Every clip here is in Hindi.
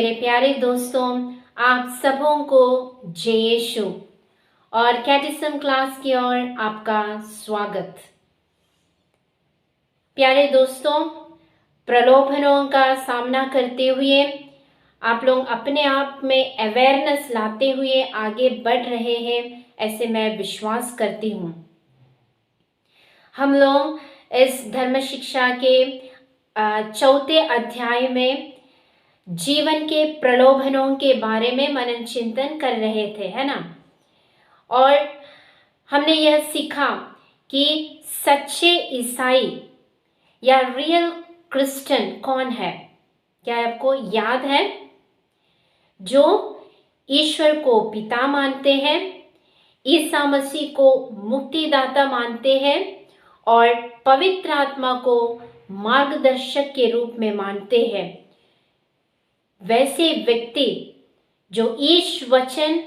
मेरे प्यारे दोस्तों, आप सबों को जय यीशु और कैटेकिज्म क्लास की ओर आपका स्वागत। प्यारे दोस्तों, प्रलोभनों का सामना करते हुए आप लोग अपने आप में अवेयरनेस लाते हुए आगे बढ़ रहे हैं, ऐसे मैं विश्वास करती हूँ। हम लोग इस धर्म शिक्षा के चौथे अध्याय में जीवन के प्रलोभनों के बारे में मनन चिंतन कर रहे थे, है ना। और हमने यह सीखा कि सच्चे ईसाई या रियल क्रिश्चियन कौन है। क्या आपको याद है? जो ईश्वर को पिता मानते हैं, ईसा मसीह को मुक्तिदाता मानते हैं और पवित्र आत्मा को मार्गदर्शक के रूप में मानते हैं। वैसे व्यक्ति जो ईश वचन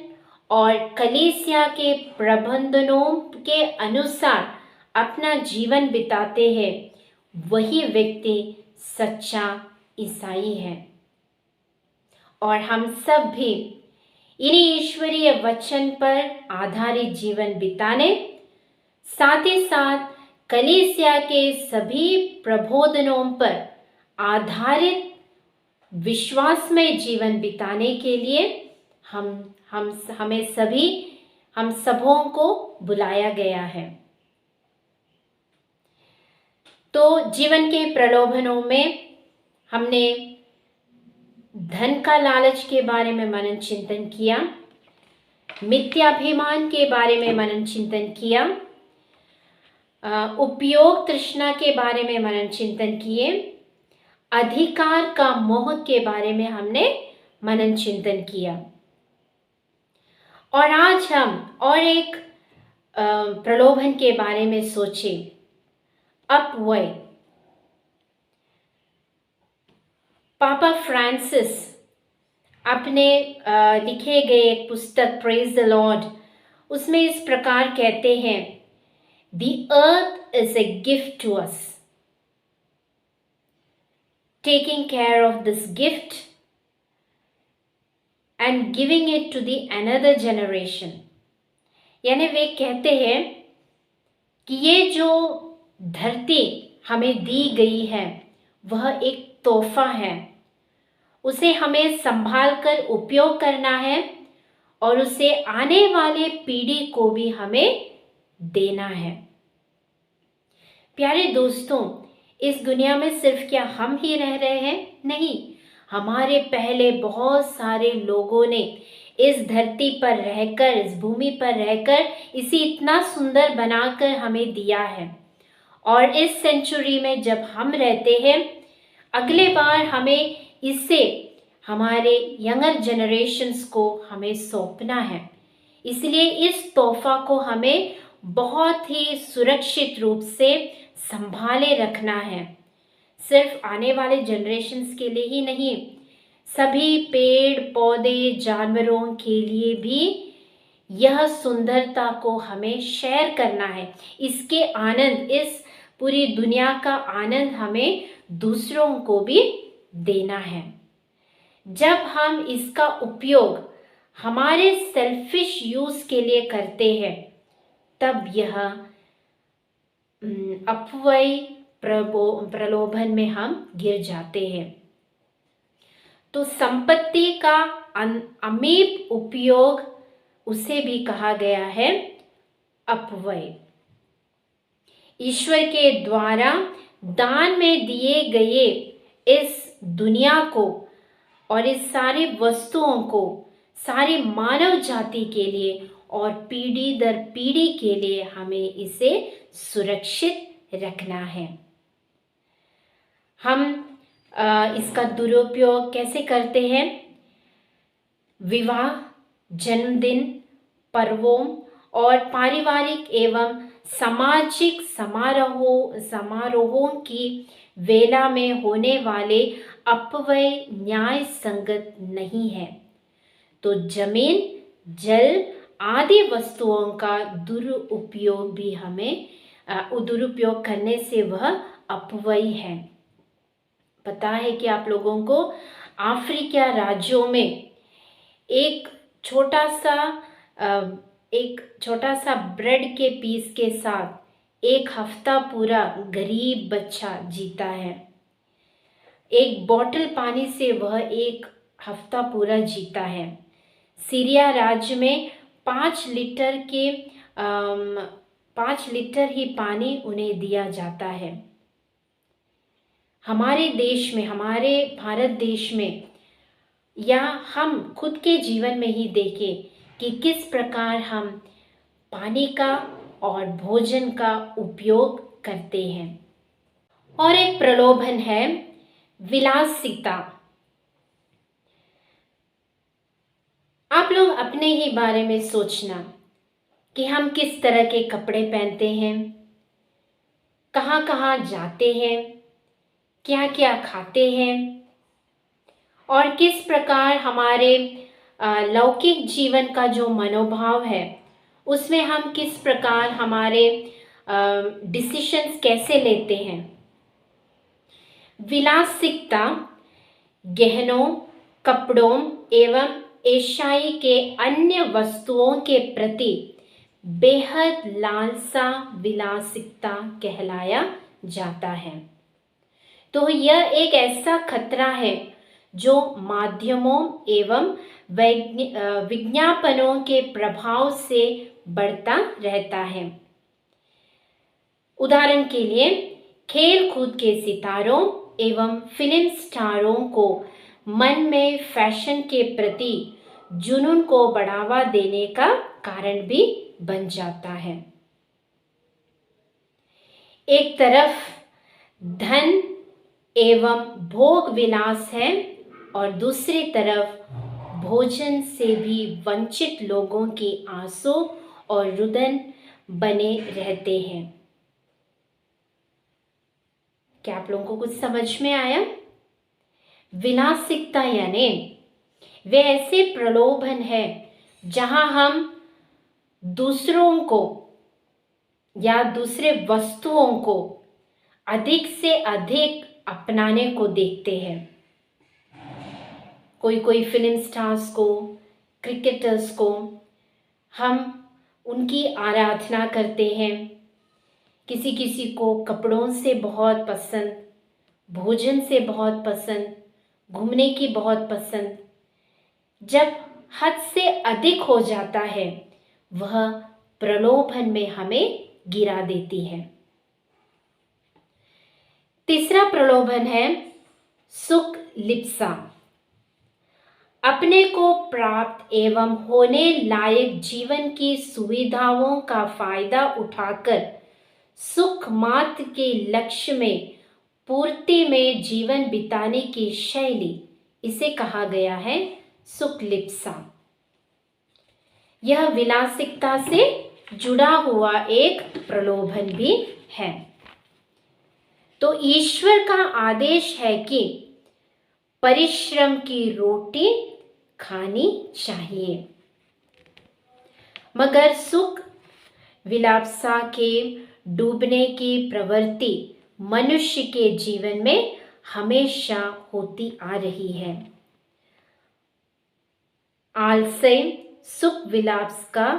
और कलीसिया के प्रबंधनों के अनुसार अपना जीवन बिताते हैं, वही व्यक्ति सच्चा ईसाई है। और हम सब भी इन्हीं ईश्वरीय वचन पर आधारित जीवन बिताने, साथ ही साथ कलीसिया के सभी प्रबोधनों पर आधारित विश्वासमय जीवन बिताने के लिए हम सबों को बुलाया गया है। तो जीवन के प्रलोभनों में हमने धन का लालच के बारे में मनन चिंतन किया, मिथ्याभिमान के बारे में मनन चिंतन किया, उपयोग तृष्णा के बारे में मनन चिंतन किए, अधिकार का मोह के बारे में हमने मनन चिंतन किया। और आज हम और एक प्रलोभन के बारे में सोचें, अपव्यय। पापा फ्रांसिस अपने लिखे गए एक पुस्तक प्रेज द लॉर्ड, उसमें इस प्रकार कहते हैं, The earth is a gift to us. Taking care of this gift and giving it to the another generation. यानी वे कहते हैं कि ये जो धरती हमें दी गई है वह एक तोहफा है, उसे हमें संभाल कर उपयोग करना है और उसे आने वाले पीढ़ी को भी हमें देना है। प्यारे दोस्तों, इस दुनिया में सिर्फ क्या हम ही रह रहे हैं? नहीं, हमारे पहले बहुत सारे लोगों ने इस धरती पर रहकर, इस भूमि पर रहकर इसे इतना सुंदर बनाकर हमें दिया है। और इस सेंचुरी में जब हम रहते हैं, अगले बार हमें इसे हमारे यंगर जनरेशन्स को हमें सौंपना है। इसलिए इस तोहफा को हमें बहुत ही सुरक्षित रूप से संभाले रखना है। सिर्फ आने वाले जनरेशन्स के लिए ही नहीं, सभी पेड़ पौधे जानवरों के लिए भी यह सुंदरता को हमें शेयर करना है। इसके आनंद, इस पूरी दुनिया का आनंद हमें दूसरों को भी देना है। जब हम इसका उपयोग हमारे सेल्फिश यूज के लिए करते हैं, तब यह अपव्यय प्रलोभन में हम गिर जाते हैं। तो संपत्ति का अमीप उपयोग, उसे भी कहा गया है अपव्यय। ईश्वर के द्वारा दान में दिए गए इस दुनिया को और इस सारी वस्तुओं को सारी मानव जाति के लिए और पीढ़ी दर पीढ़ी के लिए हमें इसे सुरक्षित रखना है। हम इसका दुरुपयोग कैसे करते हैं? विवाह, जन्मदिन, पर्वों और पारिवारिक एवं सामाजिक समारोहों की वेला में होने वाले अपव्यय न्याय संगत नहीं है। तो जमीन, जल आदि वस्तुओं का दुरुपयोग भी हमें दुरुपयोग करने से वह अपव्यय है। पता है कि आप लोगों को अफ्रीका राज्यों में एक छोटा सा एक छोटा सा ब्रेड के पीस के साथ एक हफ्ता पूरा गरीब बच्चा जीता है। एक बॉटल पानी से वह एक हफ्ता पूरा जीता है। सीरिया राज्य में 5 लीटर ही पानी उन्हें दिया जाता है। हमारे देश में, हमारे भारत देश में, या हम खुद के जीवन में ही देखें कि किस प्रकार हम पानी का और भोजन का उपयोग करते हैं। और एक प्रलोभन है विलासिता। आप लोग अपने ही बारे में सोचना कि हम किस तरह के कपड़े पहनते हैं, कहाँ कहाँ जाते हैं, क्या क्या खाते हैं, और किस प्रकार हमारे लौकिक जीवन का जो मनोभाव है उसमें हम किस प्रकार हमारे डिसीशंस कैसे लेते हैं। विलासिता गहनों, कपड़ों एवं एशियाई के अन्य वस्तुओं के प्रति बेहद लालसा विलासिता कहलाया जाता है। तो यह एक ऐसा खतरा है जो माध्यमों एवं विज्ञापनों के प्रभाव से बढ़ता रहता है। उदाहरण के लिए खेल कूद के सितारों एवं फिल्म स्टारों को मन में फैशन के प्रति जुनून को बढ़ावा देने का कारण भी बन जाता है। एक तरफ धन एवं भोग विलास है और दूसरी तरफ भोजन से भी वंचित लोगों की आंसू और रुदन बने रहते हैं। क्या आप लोगों को कुछ समझ में आया? विलासिता यानी वे ऐसे प्रलोभन है जहां हम दूसरों को या दूसरे वस्तुओं को अधिक से अधिक अपनाने को देखते हैं। कोई फिल्म स्टार्स को, क्रिकेटर्स को हम उनकी आराधना करते हैं। किसी किसी को कपड़ों से बहुत पसंद, भोजन से बहुत पसंद, घूमने की बहुत पसंद। जब हद से अधिक हो जाता है वह प्रलोभन में हमें गिरा देती है। तीसरा प्रलोभन है सुख लिप्सा। अपने को प्राप्त एवं होने लायक जीवन की सुविधाओं का फायदा उठाकर सुख मात्र के लक्ष्य में पूर्ति में जीवन बिताने की शैली, इसे कहा गया है सुख लिप्सा। यह विलासिता से जुड़ा हुआ एक प्रलोभन भी है। तो ईश्वर का आदेश है कि परिश्रम की रोटी खानी चाहिए, मगर सुख विलासा के डूबने की प्रवृत्ति मनुष्य के जीवन में हमेशा होती आ रही है। आलस्य सुख विलास का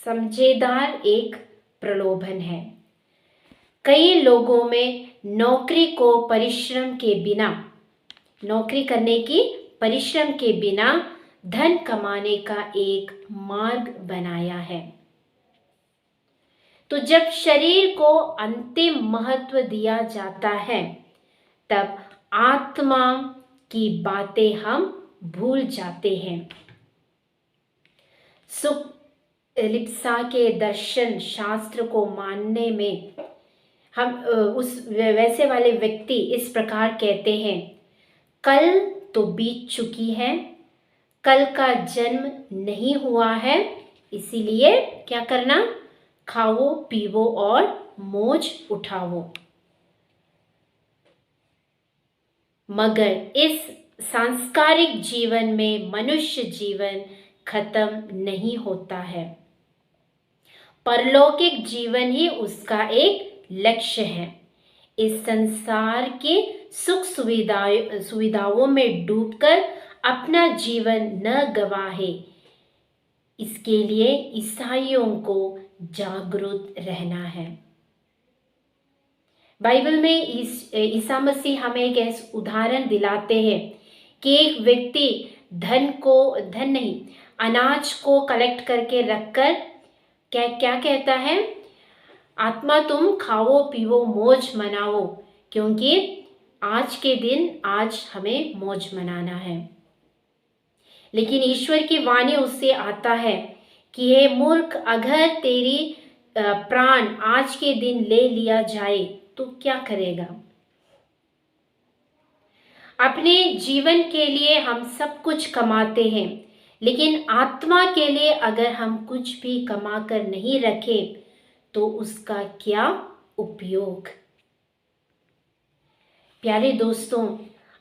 समझदार एक प्रलोभन है। कई लोगों में नौकरी करने की परिश्रम के बिना धन कमाने का एक मार्ग बनाया है। तो जब शरीर को अंतिम महत्व दिया जाता है तब आत्मा की बातें हम भूल जाते हैं। सुख लिप्सा के दर्शन शास्त्र को मानने में हम उस वैसे वाले व्यक्ति इस प्रकार कहते हैं, कल तो बीत चुकी है, कल का जन्म नहीं हुआ है, इसीलिए क्या करना, खाओ पीवो और मौज उठाओ। मगर इस सांस्कारिक जीवन में मनुष्य जीवन खत्म नहीं होता है। परलौकिक जीवन ही उसका एक लक्ष्य है। इस संसार के सुख सुविधाओं में डूबकर अपना जीवन न गवाए, इसके लिए ईसाइयों को जागरूक रहना है। बाइबल में ईसा मसीह हमें एक ऐसा उदाहरण दिलाते हैं कि एक व्यक्ति धन नहीं, अनाज को कलेक्ट करके रखकर क्या क्या कहता है, आत्मा तुम खाओ पीओ मौज मनाओ, क्योंकि आज के दिन आज हमें मौज मनाना है। लेकिन ईश्वर की वाणी उससे आता है कि हे मूर्ख, अगर तेरी प्राण आज के दिन ले लिया जाए तो क्या करेगा। अपने जीवन के लिए हम सब कुछ कमाते हैं, लेकिन आत्मा के लिए अगर हम कुछ भी कमा कर नहीं रखें तो उसका क्या उपयोग। प्यारे दोस्तों,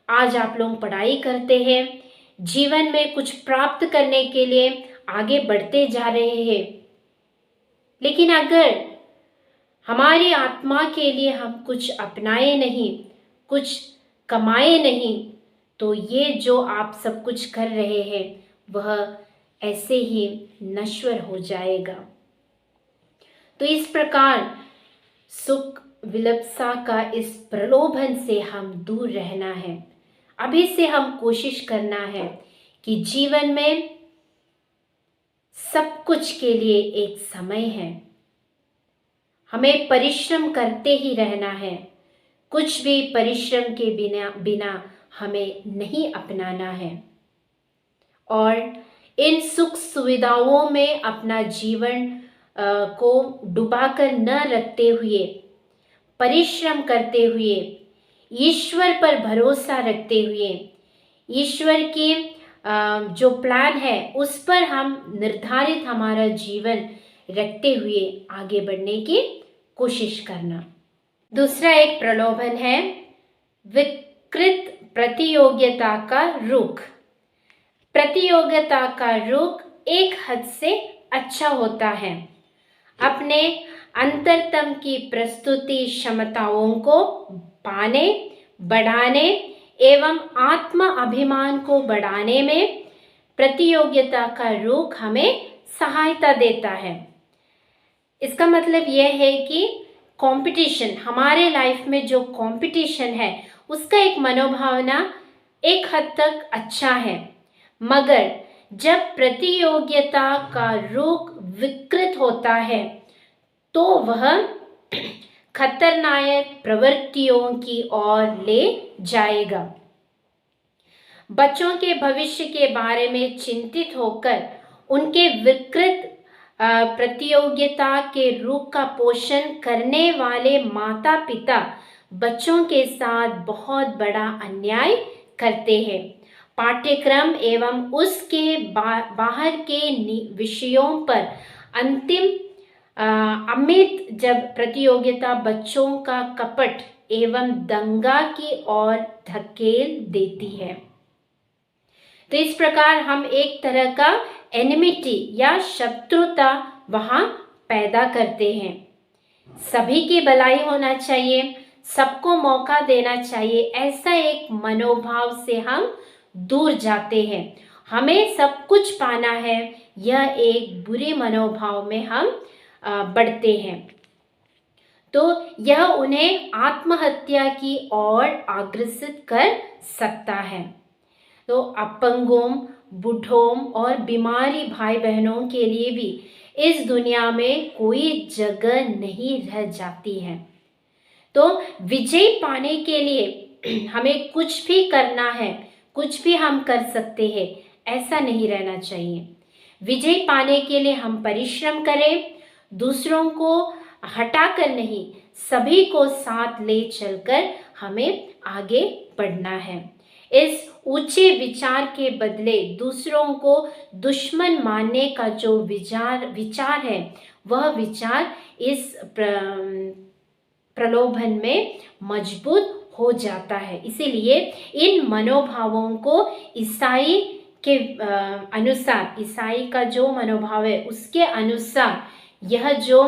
आज आप लोग पढ़ाई करते हैं, जीवन में कुछ प्राप्त करने के लिए आगे बढ़ते जा रहे हैं, लेकिन अगर हमारी आत्मा के लिए हम कुछ अपनाए नहीं, कुछ कमाए नहीं, तो ये जो आप सब कुछ कर रहे हैं वह ऐसे ही नश्वर हो जाएगा। तो इस प्रकार सुख विलप्सा का इस प्रलोभन से हम दूर रहना है। अभी से हम कोशिश करना है कि जीवन में सब कुछ के लिए एक समय है, हमें परिश्रम करते ही रहना है, कुछ भी परिश्रम के बिना हमें नहीं अपनाना है और इन सुख सुविधाओं में अपना जीवन को डुबाकर न रखते हुए, परिश्रम करते हुए, ईश्वर पर भरोसा रखते हुए, ईश्वर की जो प्लान है उस पर हम निर्धारित हमारा जीवन रखते हुए आगे बढ़ने की कोशिश करना। दूसरा एक प्रलोभन है विकृत प्रतियोगिता का रुख। प्रतियोगिता का रुख एक हद से अच्छा होता है। अपने अंतरतम की प्रस्तुति क्षमताओं को पाने, बढ़ाने एवं आत्म अभिमान को बढ़ाने में प्रतियोगिता का रुख हमें सहायता देता है। इसका मतलब यह है कि कंपटीशन, हमारे लाइफ में जो कंपटीशन है उसका एक मनोभावना एक हद तक अच्छा है, मगर जब प्रतियोगिता का रुख विकृत होता है तो वह खतरनाक प्रवृत्तियों की ओर ले जाएगा। बच्चों के भविष्य के बारे में चिंतित होकर उनके विकृत प्रतियोगिता के रुख का पोषण करने वाले माता पिता बच्चों के साथ बहुत बड़ा अन्याय करते हैं। पाठ्यक्रम एवं उसके बाहर के विषयों पर अंतिम अमित जब प्रतियोगिता बच्चों का कपट एवं दंगा की ओर धकेल देती है, तो इस प्रकार हम एक तरह का एनिमिटी या शत्रुता वहां पैदा करते हैं। सभी की भलाई होना चाहिए, सबको मौका देना चाहिए, ऐसा एक मनोभाव से हम दूर जाते हैं। हमें सब कुछ पाना है, यह एक बुरे मनोभाव में हम बढ़ते हैं, तो यह उन्हें आत्महत्या की ओर अग्रसित कर सकता है। तो अपंगों, बूढ़ों और बीमारी भाई बहनों के लिए भी इस दुनिया में कोई जगह नहीं रह जाती है। तो विजय पाने के लिए हमें कुछ भी करना है, कुछ भी हम कर सकते हैं, ऐसा नहीं रहना चाहिए। विजय पाने के लिए हम परिश्रम करें, दूसरों को हटाकर नहीं, सभी को साथ ले चलकर हमें आगे बढ़ना है। इस ऊंचे विचार के बदले दूसरों को दुश्मन मानने का जो विचार है, वह विचार इस प्रलोभन में मजबूत हो जाता है। इसीलिए इन मनोभावों को ईसाई के अनुसार, ईसाई का जो मनोभाव है उसके अनुसार यह जो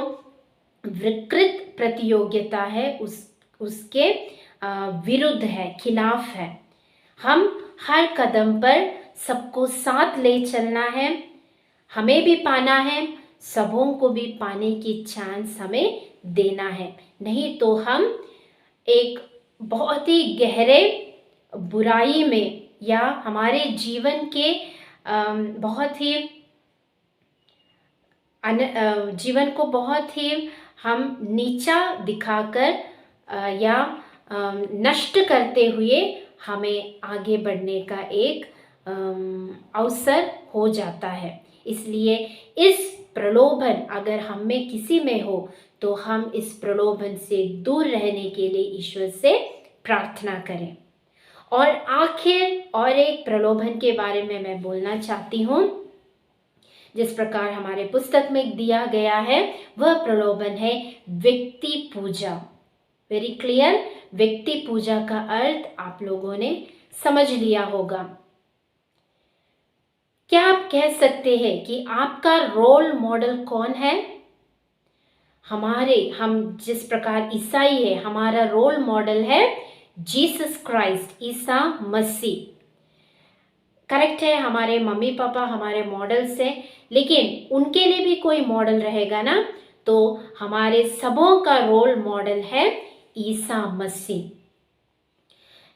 विकृत प्रतियोगिता है उसके विरुद्ध है, खिलाफ है। हम हर कदम पर सबको साथ ले चलना है, हमें भी पाना है, सबों को भी पाने की चांस हमें देना है। नहीं तो हम एक बहुत ही गहरे बुराई में या हमारे जीवन के बहुत ही जीवन को बहुत ही हम नीचा दिखाकर या नष्ट करते हुए हमें आगे बढ़ने का एक अवसर हो जाता है। इसलिए इस प्रलोभन अगर हम में किसी में हो तो हम इस प्रलोभन से दूर रहने के लिए ईश्वर से प्रार्थना करें। और आखिर और एक प्रलोभन के बारे में मैं बोलना चाहती हूँ, जिस प्रकार हमारे पुस्तक में दिया गया है, वह प्रलोभन है व्यक्ति पूजा। वेरी क्लियर, व्यक्ति पूजा का अर्थ आप लोगों ने समझ लिया होगा। क्या आप कह सकते हैं कि आपका रोल मॉडल कौन है? हम जिस प्रकार ईसाई है, हमारा रोल मॉडल है Jesus Christ, Isa Masih. Correct है, हमारे मम्मी पापा हमारे मॉडल्स हैं, लेकिन उनके लिए भी कोई मॉडल रहेगा ना, तो हमारे सबों का रोल मॉडल है ईसा मसीह।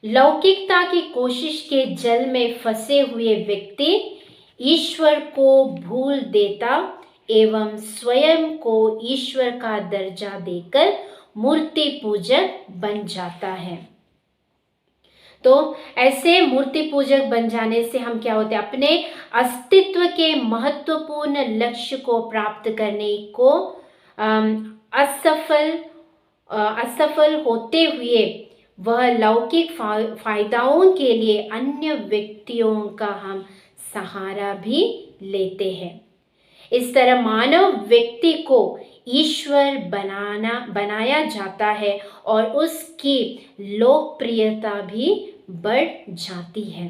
लौकिकता की कोशिश के जल में फंसे हुए व्यक्ति ईश्वर को भूल देता एवं स्वयं को ईश्वर का दर्जा देकर मूर्ति पूजक बन जाता है। तो ऐसे मूर्ति पूजक बन जाने से हम क्या होते हैं, अपने अस्तित्व के महत्वपूर्ण लक्ष्य को प्राप्त करने को असफल होते हुए वह लौकिक फायदाओं के लिए अन्य व्यक्तियों का हम सहारा भी लेते हैं। इस तरह मानव व्यक्ति को ईश्वर बनाया जाता है और उसकी लोकप्रियता भी बढ़ जाती है,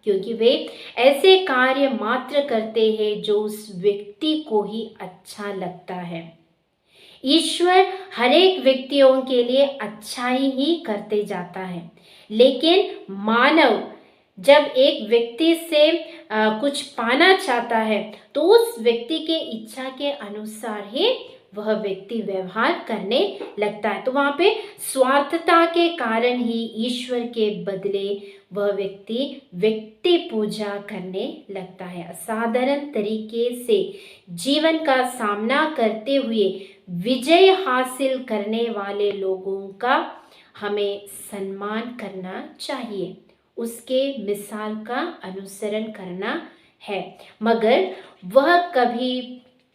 क्योंकि वे ऐसे कार्य मात्र करते हैं जो उस व्यक्ति को ही अच्छा लगता है। ईश्वर हर एक व्यक्तियों के लिए अच्छाई ही करते जाता है, लेकिन मानव जब एक व्यक्ति से कुछ पाना चाहता है तो उस व्यक्ति के इच्छा के अनुसार ही वह व्यक्ति व्यवहार करने लगता है। तो वहाँ पे स्वार्थता के कारण ही ईश्वर के बदले वह व्यक्ति पूजा करने लगता है। असाधारण तरीके से जीवन का सामना करते हुए विजय हासिल करने वाले लोगों का हमें सम्मान करना चाहिए, उसके मिसाल का अनुसरण करना है, मगर वह कभी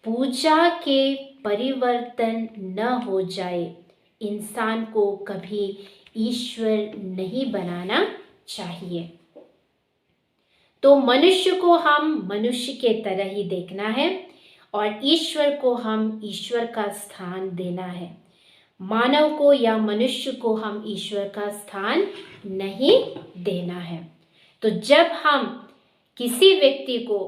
पूजा के परिवर्तन न हो जाए। इंसान को कभी ईश्वर नहीं बनाना चाहिए। तो मनुष्य को हम मनुष्य के तरह ही देखना है और ईश्वर को हम ईश्वर का स्थान देना है। मानव को या मनुष्य को हम ईश्वर का स्थान नहीं देना है। तो जब हम किसी व्यक्ति को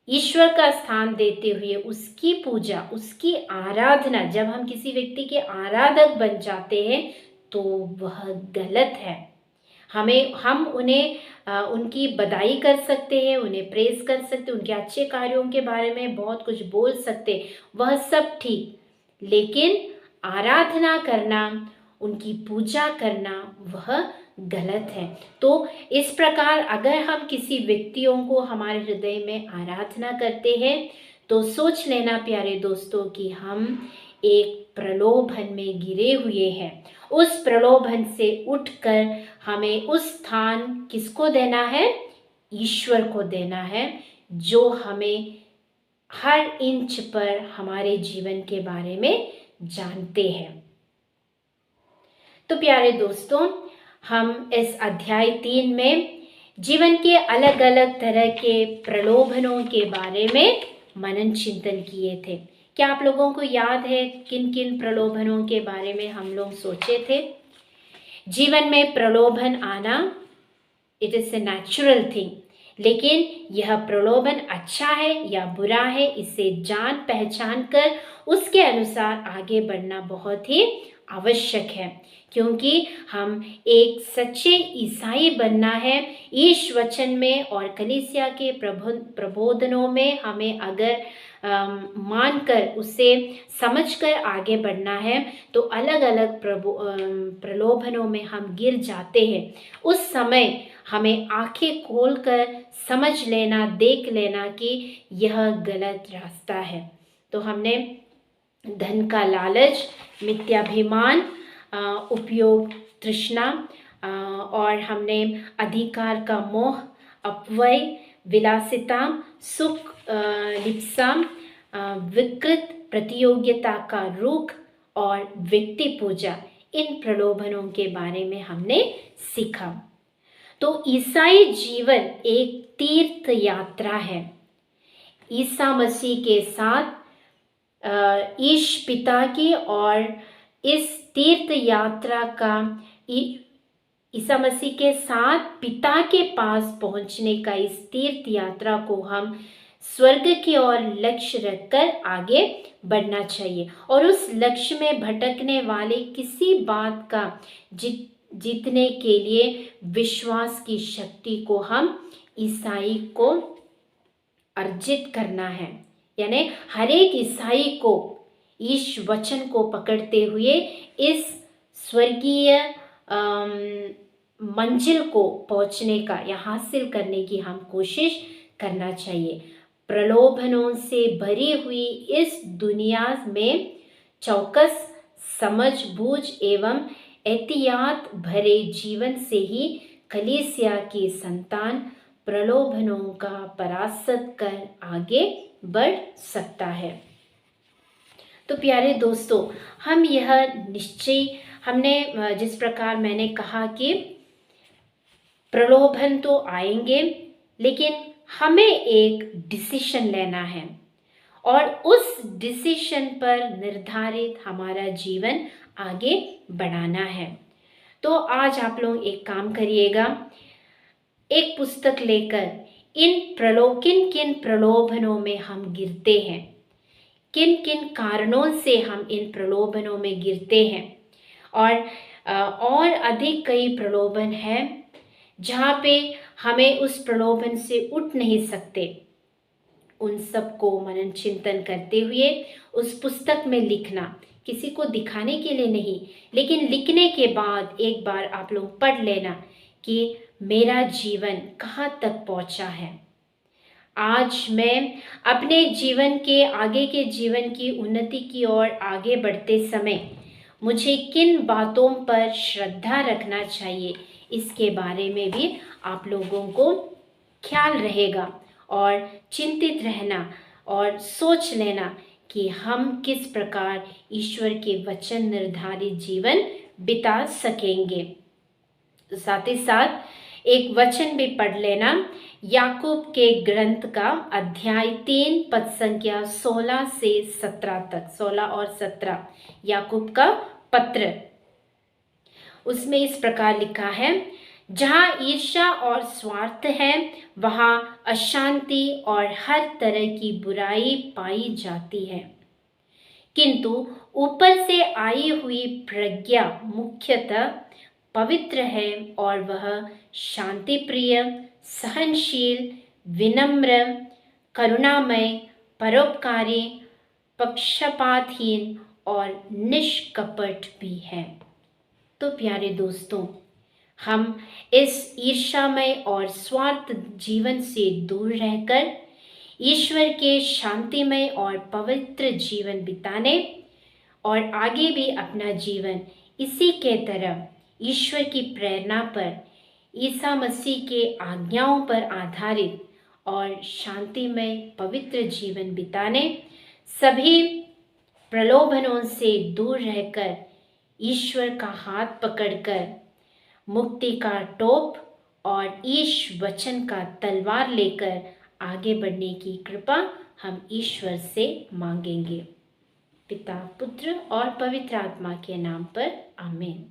ईश्वर का स्थान देते हुए उसकी पूजा, उसकी आराधना, जब हम किसी व्यक्ति के आराधक बन जाते हैं तो वह गलत है। हम उन्हें उनकी बधाई कर सकते हैं, उन्हें प्रेज कर सकते हैं, उनके अच्छे कार्यों के बारे में बहुत कुछ बोल सकते हैं, वह सब ठीक, लेकिन आराधना करना, उनकी पूजा करना वह गलत है। तो इस प्रकार अगर हम किसी व्यक्तियों को हमारे हृदय में आराधना करते हैं तो सोच लेना प्यारे दोस्तों कि हम एक प्रलोभन में गिरे हुए हैं। उस प्रलोभन से उठकर हमें उस स्थान किसको देना है? ईश्वर को देना है, जो हमें हर इंच पर हमारे जीवन के बारे में जानते हैं। तो प्यारे दोस्तों, हम इस अध्याय 3 में जीवन के अलग अलग तरह के प्रलोभनों के बारे में मनन चिंतन किए थे। क्या आप लोगों को याद है किन किन प्रलोभनों के बारे में हम लोग सोचे थे? जीवन में प्रलोभन आना, it is a natural thing, लेकिन यह प्रलोभन अच्छा है या बुरा है, इसे जान पहचान कर उसके अनुसार आगे बढ़ना बहुत ही आवश्यक है, क्योंकि हम एक सच्चे ईसाई बनना है। ईश वचन में और कलीसिया के प्रबोधनों में हमें अगर मानकर उसे समझकर आगे बढ़ना है, तो अलग अलग प्रलोभनों में हम गिर जाते हैं। उस समय हमें आंखें खोलकर समझ लेना, देख लेना कि यह गलत रास्ता है। तो हमने धन का लालच, मिथ्याभिमान, उपयोग, तृष्णा, और हमने अधिकार का मोह, अपव्यय, विलासिता, सुख, लिप्सा, विकृत प्रतियोगिता का रुख और व्यक्ति पूजा, इन प्रलोभनों के बारे में हमने सीखा। तो ईसाई जीवन एक तीर्थ यात्रा है। ईसा मसीह के साथ ईश पिता की, और इस तीर्थ यात्रा का ईसा मसीह के साथ पिता के पास पहुंचने का इस तीर्थ यात्रा को हम स्वर्ग की ओर लक्ष्य रखकर आगे बढ़ना चाहिए, और उस लक्ष्य में भटकने वाले किसी बात का जीतने के लिए विश्वास की शक्ति को हम ईसाई को अर्जित करना है। यानी हर एक ईसाई को इस वचन को पकड़ते हुए इस स्वर्गीय मंजिल को पहुंचने का या हासिल करने की हम कोशिश करना चाहिए। प्रलोभनों से भरी हुई इस दुनिया में चौकस, समझबूझ एवं एहतियात भरे जीवन से ही कलीसिया की संतान प्रलोभनों का परास्त कर आगे बढ़ सकता है। तो प्यारे दोस्तों, हम यह निश्चय, हमने जिस प्रकार मैंने कहा कि प्रलोभन तो आएंगे, लेकिन हमें एक डिसीजन लेना है और उस डिसीजन पर निर्धारित हमारा जीवन आगे बढ़ाना है। तो आज आप लोग एक काम करिएगा, एक पुस्तक लेकर किन किन प्रलोभनों में हम गिरते हैं, किन किन कारणों से हम इन प्रलोभनों में गिरते हैं, और अधिक कई प्रलोभन हैं जहाँ पे हमें उस प्रलोभन से उठ नहीं सकते। उन सब को मनन चिंतन करते हुए उस पुस्तक में लिखना, किसी को दिखाने के लिए नहीं, लेकिन लिखने के बाद एक बार आप लोग पढ़ लेना कि मेरा जीवन कहाँ तक पहुँचा है। आज मैं अपने जीवन के आगे के जीवन की उन्नति की ओर आगे बढ़ते समय मुझे किन बातों पर श्रद्धा रखना चाहिए, इसके बारे में भी आप लोगों को ख्याल रहेगा और चिंतित रहना और सोच लेना कि हम किस प्रकार ईश्वर के वचन निर्धारित जीवन बिता सकेंगे। साथ ही साथ एक वचन भी पढ़ लेना, याकूब के ग्रंथ का अध्याय 3 पद संख्या 16 से 17 तक, 16 और 17 याकूब का पत्र। उसमें इस प्रकार लिखा है, जहाँ ईर्ष्या और स्वार्थ है वहाँ अशांति और हर तरह की बुराई पाई जाती है, किंतु ऊपर से आई हुई प्रज्ञा मुख्यतः पवित्र है और वह शांति प्रिय, सहनशील, विनम्र, करुणामय, परोपकारी, पक्षपातहीन और निष्कपट भी है। तो प्यारे दोस्तों, हम इस ईर्ष्यामय और स्वार्थ जीवन से दूर रहकर ईश्वर के शांतिमय और पवित्र जीवन बिताने और आगे भी अपना जीवन इसी के तरह ईश्वर की प्रेरणा पर, ईसा मसीह के आज्ञाओं पर आधारित और शांतिमय पवित्र जीवन बिताने, सभी प्रलोभनों से दूर रहकर ईश्वर का हाथ पकड़कर मुक्ति का टोप और ईश वचन का तलवार लेकर आगे बढ़ने की कृपा हम ईश्वर से मांगेंगे। पिता, पुत्र और पवित्र आत्मा के नाम पर आमीन।